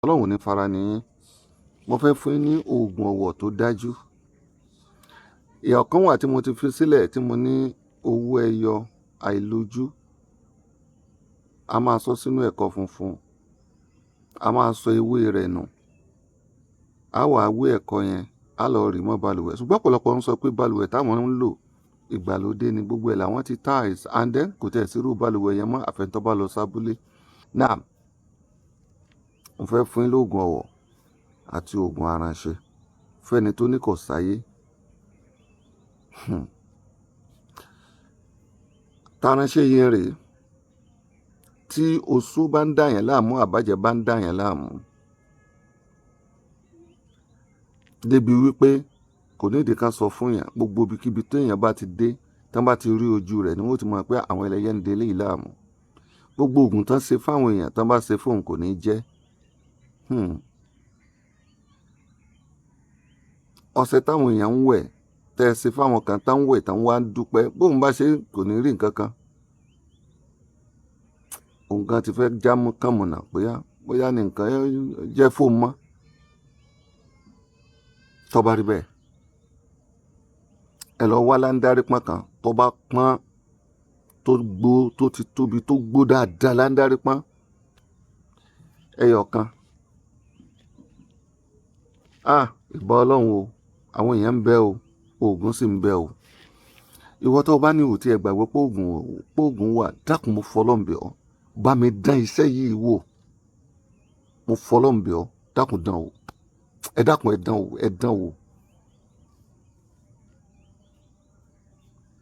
Ọlọ́run ò ní fara ní yín. Mo fẹ́ fún yín ní oògùn ọ̀wọ̀ tó dájú. Ìyà kan wà tí mo ti fi sílẹ̀ tí mo ní owó ẹyọ àìlójú. A máa sọ sínú ẹ̀kọ funfun. A máa sọ ewé rẹ̀ nù. A wà wé ẹ̀kọ yẹn, a lọ rì mọ́ balùwẹ̀. Ṣùgbọ́n ọ̀pọ̀lọpọ̀ ń sọ pé balùwẹ̀ táwọn ń lò ìgbàlódé ni gbogbo ẹ̀ làwọn ti tiles and then kò tẹ̀ sírú balùwẹ̀ yẹn mọ́ àfẹ́ntọ́ bá lọ sábúlé. Now, mo fẹ́ fún yín lóògùn ọ̀wọ̀ àti oògùn aránṣẹ́ fẹ́ni tó ní kò sáyé. Taránṣẹ́ yẹn rèé, tí oṣó bá ń dà yẹn láàmú, àbájẹ́ bá ń dà yẹn láàmú, débi wípé kò ní ìdí kan sọ fún yàn, gbogbo ibikíbi tó èèyàn bá ti dé, tán bá ti rí ojú rẹ̀ ni wọ́n ti mọ̀ pé àwọn ẹlẹ́yẹ ń délé yìí láàmú. Gbogbo oògùn tán ṣe fáwọn èèyàn tán bá ṣe fóun kò ní jẹ́. Ọṣẹ táwọn èèyàn ń wẹ̀ tẹ́ ẹ ṣe fáwọn kan tán ń wẹ̀ tán wá ń dúpẹ́, bóun bá ṣe kò ní rí nǹkan kan. Òun gan ti fẹ́ jámú kàmùnà bóyá ní nǹkan jẹ́ fóun mọ́. Tó bá rí bẹ́ẹ̀, ẹ lọ wá láńdárí pọ́n kan tó bá pọ́n tó gbó tó ti tóbi tó gbó dáadáa, láńdárí pọ́n ẹyọ kan. Ìbà Ọlọ́run o, àwọn èèyàn ń bẹ o, oògùn sì ń bẹ o. Ìwọ tó bá ní òtí ẹ gbàgbọ́ pé oògùn wà, dákun mo fọlọ́run bẹ̀ ọ́, bá mi dán iṣẹ́ yìí wò. Mo fọlọ́run bẹ̀ ọ́, dákun dán o. Ẹ dákun ẹ dán o.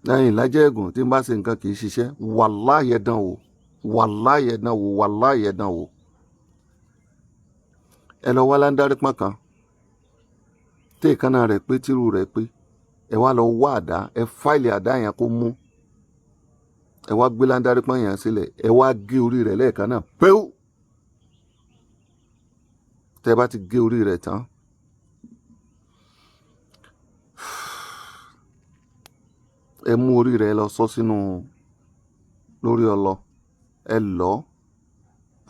Lẹ́yìn ìlàjẹ́ ẹ̀gùn tí n bá ṣe nǹkan kì í ṣiṣẹ́, wàláhì ẹ dán o. Wàláhì ẹ dán o, wàláhì ẹ dán o. Ẹ lọ wá láńdárí pọ́n kan, tí ìkànnà rẹ̀ pé tírú rẹ̀ pé, ẹ wá lọ wá àdá, ẹ fáìlì àdá yẹn kó mú. Ẹ wá gbé láńdárí pọ́n yẹn sílẹ̀, ẹ wá gé orí rẹ̀ lẹ́ẹ̀kan náà, péú. Tẹ́ bá ti gé orí rẹ̀ tán, ẹ mú orí rẹ̀ lọ sọ sínú lórí ọlọ. Ẹ lọ̀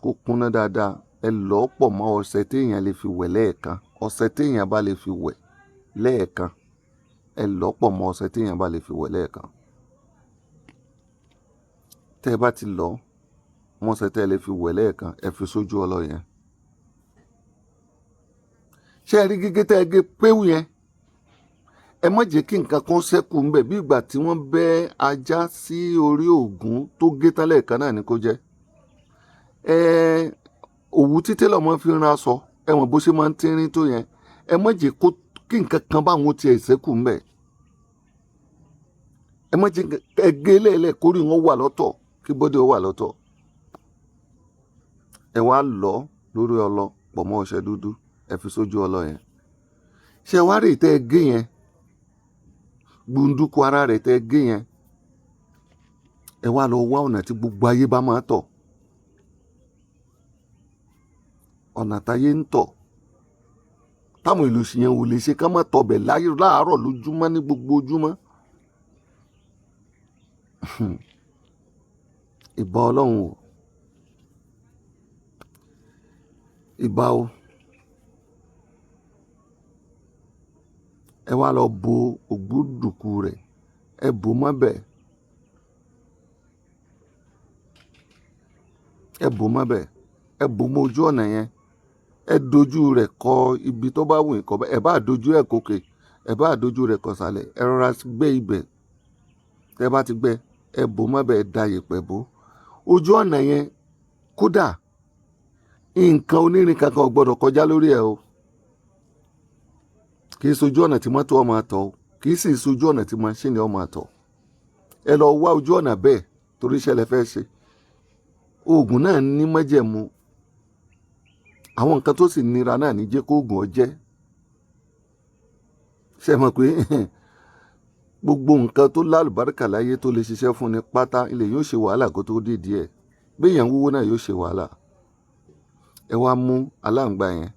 kó kúnná dáadáa. Ẹ lọ̀ pọ̀ mọ́ ọṣẹ téèyàn lè fi wẹ̀ lẹ́ẹ̀kan. Ọṣẹ téèyàn bá lè fi wẹ̀ lẹ́ẹ̀kan. Ẹ lọ̀ pọ̀ mọ́ ọṣẹ téèyàn bá lè fi wẹ̀ lẹ́ẹ̀kan. Tẹ́ bá ti lọ̀ mọ́ ọṣẹ tẹ́ lè fi wẹ̀ lẹ́ẹ̀kan, ẹ fi sójú ọlọ yẹn. Ṣé ẹ rí gígé tẹ́ ẹ gé péwù yẹn? Ẹ má jẹ́ kí nǹkan kan ṣẹ́kù ńbẹ̀ bí ìgbà tí wọ́n bẹ́ ajá sí orí ògún tó gé tán lẹ́ẹ̀kan náà ni kó jẹ́. Òwú tí télọ̀ mọ́ fi ran aṣọ, ẹ mọ̀ bó ṣe máa ń tínrín tó yẹn. Ẹ má jẹ́ kí nǹkan kan bá wọn tiẹ̀ ṣẹ́kù ńbẹ̀. Ẹ má jẹ́ ẹ gé lẹ́ẹ̀lẹ́ kórìí wọn wà lọ́tọ̀, kí bọ́dí wọn wà lọ́tọ̀. Ẹ wá lọ̀ lórí ọlọ pọ̀ mọ́ ọṣẹ dúdú, ẹ fi sójú ọlọ yẹn. Ṣé wá rí ìtẹ́ gé yẹn? Gbunduku ara rẹ̀ tẹ́ gé yẹn. Ẹ wá lọ wá ọ̀nà tí gbogbo ayé bá máa tọ̀. Ọ̀nà táyé ń tọ̀. Táwọn ìlú yẹn ò lè ṣe ká má tọbẹ̀ láàárọ̀ lójúmọ́ ní gbogbo ojúmọ́. Ìbà Ọlọ́run o. Ìbà o. Ẹ wá lọ bo ògbúdùkú rẹ̀, ẹ bò mọ́bẹ̀. Ẹ bò mọ́bẹ̀, ẹ bò mọ́ ojú ọ̀nà yẹn. Ẹ dojú rẹ̀ kọ ibi tó bá wù yín kọ bẹ́ẹ̀. Ẹ bá dojú ẹ̀ kókè, ẹ bá dojú rẹ̀ kọ sàlẹ̀. Ẹ rọra gbé ibẹ̀. Tẹ́ bá ti gbẹ́, ẹ bò mọ́bẹ̀, ẹ da yèpẹ̀ bò. Ojú ọ̀nà yẹn kódà nǹkan onírin kankan ò gbọdọ̀ kọjá lórí ẹ̀ o. Kì í sojú ọ̀nà tí mọ́tò ọmọ àtọ̀ o. Kì í sì sojú ọ̀nà tí maṣíìnì ọmọ àtọ̀. Ẹ lọ wá ojú ọ̀nà bẹ́ẹ̀ torí iṣẹ́ lẹ fẹ́ ṣe. Oògùn náà ní májẹ̀mú. Àwọn nǹkan tó sì nira náà ní jẹ́ kó oògùn ọ jẹ́. Ṣé ẹ mọ̀ pé gbogbo nǹkan tó lálùbáríkà láyé tó lè ṣiṣẹ́ fún ni pátá ilẹ̀ yóò ṣe wàhálà kó tó dé díẹ̀. Bí èèyàn wúwo náà yóò ṣe wàhálà. Ẹ wá mú aláǹgbá yẹn,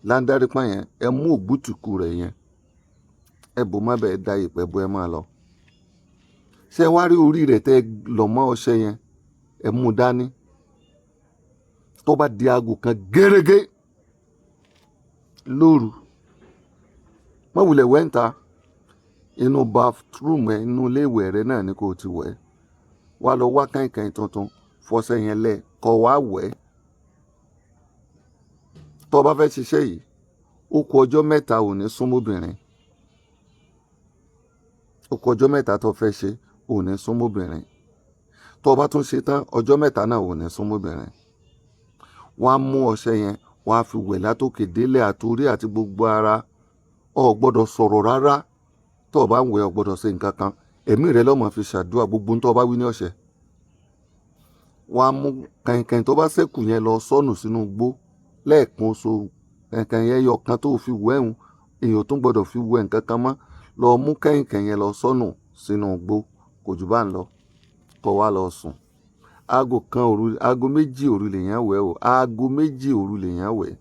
láńdárí pọ́n yẹn, ẹ mú ògbútùkú rẹ̀ yẹn. Ẹ bò mọ́bẹ̀, ẹ da yèpẹ̀ bò, ẹ máa lọ. Ṣé ẹ wá rí orí rẹ̀ tẹ́ lọ̀ mọ́ ọṣẹ yẹn? Ẹ mú dání. Tó bá di aago kan gẹ́rẹ́gẹ́, lóru, má wulẹ̀ wẹ̀ ńta, inú bathroom ẹ, inú ilé ìwẹ̀ rẹ náà ni kò ti wẹ̀. Wá lọ wá kàìnkàìn tuntun, fọṣẹ yẹn lẹ̀, kó wá wẹ̀. Tó bá fẹ́ ṣiṣẹ́ yìí, ó kù ọjọ́ mẹ́ta ò ní súnmọ́bìnrin. Ó kù ọjọ́ mẹ́ta tó fẹ́ ṣe, ò ní súnmọ́bìnrin. Tó bá tún ṣe tán, ọjọ́ mẹ́ta náà ò ní súnmọ́bìnrin. Wọ́n á mú ọṣẹ yẹn, wọ́n á fi wẹ̀ látòkè délẹ̀ àtorí àti gbogbo ara. O gbọ́dọ̀ sọ̀rọ̀ rárá. Tó bá ń wẹ̀, o gbọ́dọ̀ ṣe nǹkan kan. Ẹ̀mí rẹ ló máa fi ṣàdúrà gbogbo tó bá wí ní ọ̀sẹ̀. Wọ́n á mú kàìnkàìn tó bá ṣẹ́kù yẹn lọ sọ́nù sínú igbó lẹ́ẹ̀kan oṣù. Kàìnkàìn yẹn yọ kan tó fi wẹ̀ ń, èèyàn tún gbọ́dọ̀ fi wẹ̀ nǹkan kan mọ́. Lọ mú kàìnkàìn yẹn lọ sọ́nù sínú igbó, kò jù bá ń lọ. Kó wá lọ sùn. Aago méjì òru lèèyàn wẹ̀ o. Aago méjì òru lèèyàn wẹ̀.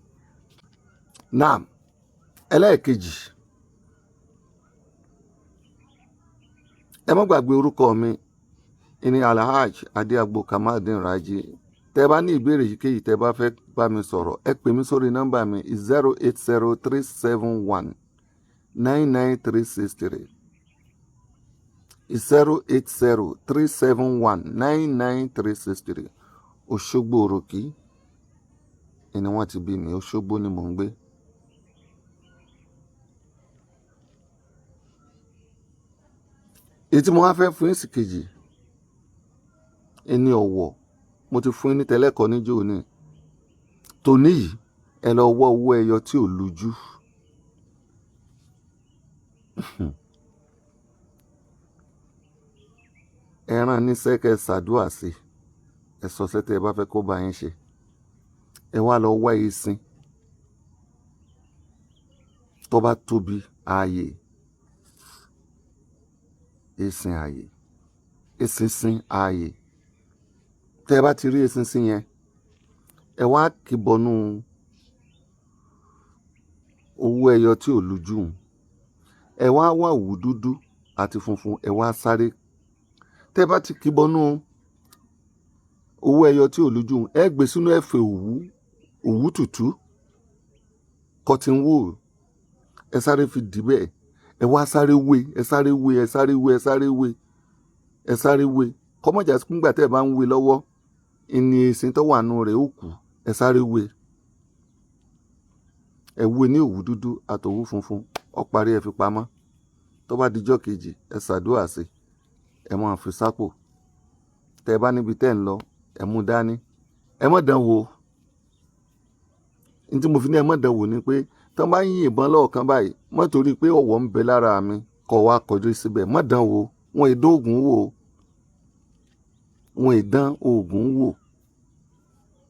Naam, ẹlẹ́ẹ̀kejì, ẹ má gbàgbé orúkọ mi ní Alhaj Adéagbo Kamaldeen Raji. Tẹ́ bá ní ìbéèrè yíkéyìí tẹ́ bá fẹ́ bá mi sọ̀rọ̀, ẹ pè mí sórí nọ́mbà mi 08037199363. 08037199363. Òṣogbo Òròkì ni wọ́n ti bí mi. Òṣogbo ni mò ń gbé. Èyí tí mo wá fẹ́ fún yín sí kejì ẹni ọ̀wọ̀, mo ti fún yín ní tẹ́lẹ̀kọ́ níjó ní. Tòní yìí, ẹ lọ wọ́ owó ẹyọ tí ò lójú. Ẹran ní sẹ́kẹ̀ ṣàdúrà sí, ẹ sọ sẹ́tẹ̀ ẹ bá fẹ́ kó bá yín ṣe. Ẹ wá lọ wá esin tó bá tóbi ààyè, esin ààyè, eṣinṣin ààyè. Tẹ́ bá ti rí eṣinṣin yẹn, ẹ wá kìbọnú owó ẹyọ tí ò lójú. Ẹ wá wá òwú dúdú àti funfun, ẹ wá sáré. Tẹ́ bá ti kìbọnú owó ẹyọ tí ò lójú, ẹ gbé sínú ẹ̀fẹ̀ òwú tútù, cotton wool. Ẹ sáré fi dì bẹ́ẹ̀. Ẹ wá sáré wé, ẹ sáré wé, ẹ sáré wé, ẹ sáré wé, ẹ sáré wé. Kọ́mọ̀jà nígbà tẹ́ ẹ bá ń wé lọ́wọ́, ìní esin tó wà nù rẹ̀ ó kù. Ẹ sáré wé. Ẹ wé ní òwú dúdú àtòwú funfun. Ó parí, ẹ fi pamọ́. Tó bá dijọ́ kejì, ẹ ṣàdúrà sí. Ẹ máa fi sápò. Tẹ́ bá níbi tẹ́ ń lọ, ẹ mú dání. Ẹ má dán wò. Ní tí mo fi ní ẹ má dán wò ni pé tán bá yín ìbọn lọ́ọ̀kan báyìí, má torí pé ọ̀wọ̀ ń bẹ lára mi kó wá kọjú síbẹ̀. Má dán wò. Wọn ìdán oògùn wò. Wọn ìdán oògùn wò.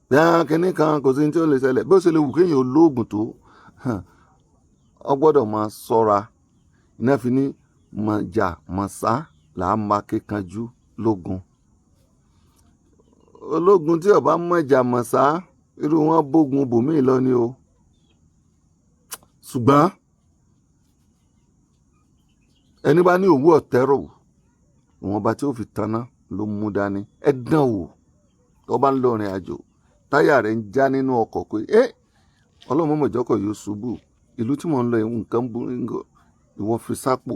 Bí kíní kan kò sí ní tí ó lè ṣẹlẹ̀. Bí ó ṣe lè wù kéèyàn olóògùn tó, ọ gbọ́dọ̀ máa ṣọ́ra. Iná fi ní mọ̀jà mọ̀sá là á máa kíkanjú lógun. Ológun tí ó bá mọ̀jà mọ̀sá, irú wọn bógun bòmíì lọ ni o. Ṣùgbọ́n ẹni bá ní òwú ọ̀tẹ́rọ̀, ìwọ̀nba tí ó fi tanná ló mú dání. Ẹ dán wò. Tó bá ń lọ rìn àjò, táyà rẹ̀ ń já nínú ọkọ̀ pé ọlọ́run mọ̀jọ́kọ̀ yóò ṣubú. Ìlú tí mò ń lọ nǹkan burú, ìwọ fi sápò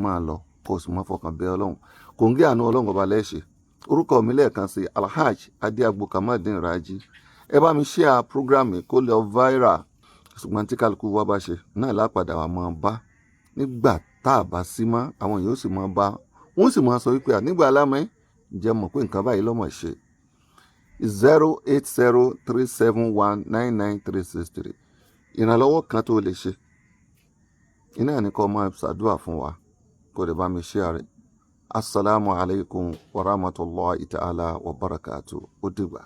máa lọ kó o sì máa fọkàn bẹ ọlọ́run. Kò ń gé àánú ọlọ́run ọba lẹ́ṣẹ̀. Orúkọ mi lẹ́ẹ̀kan sí Alhaj Adéagbo Kamaldeen Raji. Ẹ bá mi share program kó lọ viral. Ṣùgbọ́n tí kálukú wa bá ṣe náà lápadà wà máa bá. Nígbà tá a bá sí mọ́, àwọn yóò sì máa bá. Wọ́n sì máa sọ wípé nígbà alámẹ́ ǹjẹ́ mọ̀ pé nǹkan báyìí lọ́mọ̀ ṣe. 08037199363. Ìrànlọ́wọ́ kan tó lè ṣe. Iná ní kó máa ṣàdúrà fún wa. Kó lè bá mi share rẹ̀. Assalamu alaikum wa rahmatullahi ta'ala wa barakatuh. Ó dìgbà.